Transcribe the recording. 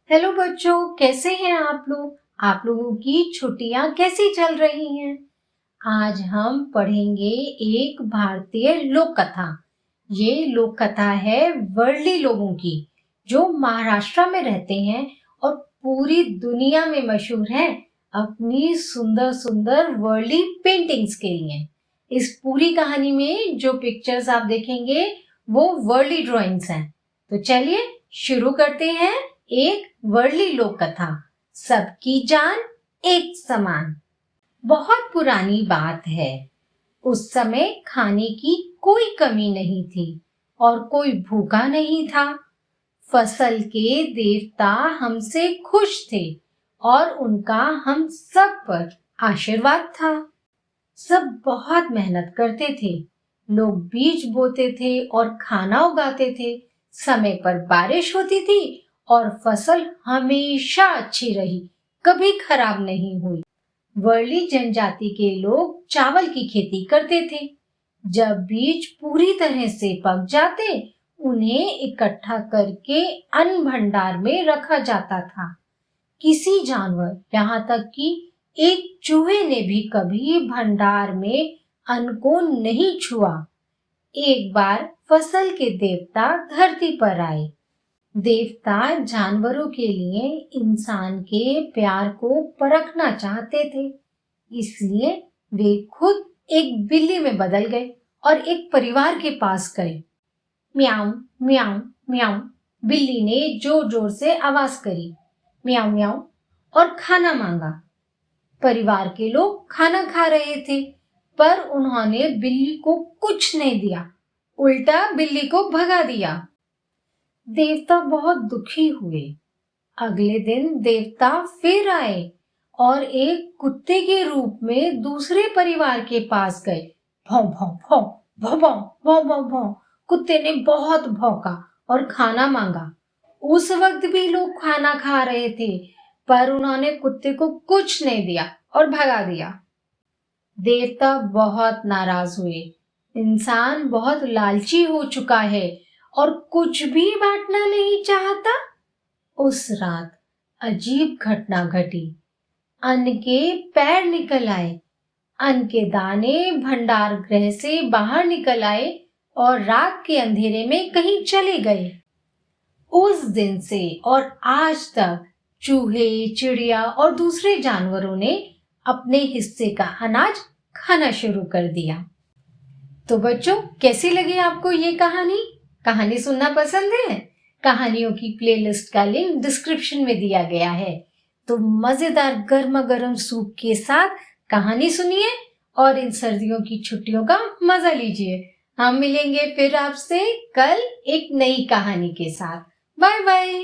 Hello बच्चों, कैसे हैं आप लोग? आप लोगों की छुट्टियां कैसी चल रही हैं? आज हम पढ़ेंगे एक भारतीय लोक कथा। ये लोक कथा है वर्ली लोगों की, जो महाराष्ट्र में रहते हैं और पूरी दुनिया में मशहूर हैं अपनी सुंदर सुंदर वर्ली पेंटिंग्स के लिए। इस पूरी कहानी में जो पिक्चर्स आप देखेंगे वो वर्ली ड्राइंग्स हैं। तो चलिए शुरू करते हैं। एक वर्ली लोक कथा, सबकी जान एक समान। बहुत पुरानी बात है। उस समय खाने की कोई कमी नहीं थी और कोई भूखा नहीं था। फसल के देवता हमसे खुश थे और उनका हम सब पर आशीर्वाद था। सब बहुत मेहनत करते थे। लोग बीज बोते थे और खाना उगाते थे। समय पर बारिश होती थी और फसल हमेशा अच्छी रही, कभी खराब नहीं हुई। वर्ली जनजाति के लोग चावल की खेती करते थे। जब बीज पूरी तरह से पक जाते, उन्हें इकट्ठा करके अन्न भंडार में रखा जाता था। किसी जानवर, यहाँ तक कि एक चूहे ने भी कभी भंडार में अन्न को नहीं छुआ। एक बार फसल के देवता धरती पर आए। देवता जानवरों के लिए इंसान के प्यार को परखना चाहते थे, इसलिए वे खुद एक बिल्ली में बदल गए और एक परिवार के पास गए। म्याऊं म्याऊं म्याऊं, बिल्ली ने जोर जोर से आवाज करी, म्याऊं म्याऊं, और खाना मांगा। परिवार के लोग खाना खा रहे थे, पर उन्होंने बिल्ली को कुछ नहीं दिया, उल्टा बिल्ली को भगा दिया। देवता बहुत दुखी हुए। अगले दिन देवता फिर आए और एक कुत्ते के रूप में दूसरे परिवार के पास गए। भौं भौं भौं भौं भौं भौं भौं भौं, कुत्ते ने बहुत भौंका और खाना मांगा। उस वक्त भी लोग खाना खा रहे थे, पर उन्होंने कुत्ते को कुछ नहीं दिया और भगा दिया। देवता बहुत नाराज हुए। इंसान बहुत लालची हो चुका है और कुछ भी बांटना नहीं चाहता। उस रात अजीब घटना घटी। अन्न के पैर निकल आए। अन्न के दाने भंडार गृह से बाहर निकल आए और रात के अंधेरे में कहीं चले गए। उस दिन से और आज तक चूहे, चिड़िया और दूसरे जानवरों ने अपने हिस्से का अनाज खाना शुरू कर दिया। तो बच्चों, कैसी लगी आपको ये कहानी? कहानी सुनना पसंद है? कहानियों की प्लेलिस्ट का लिंक डिस्क्रिप्शन में दिया गया है। तो मजेदार गर्मा गर्म सूप के साथ कहानी सुनिए और इन सर्दियों की छुट्टियों का मजा लीजिए। हम मिलेंगे फिर आपसे कल एक नई कहानी के साथ। Bye bye.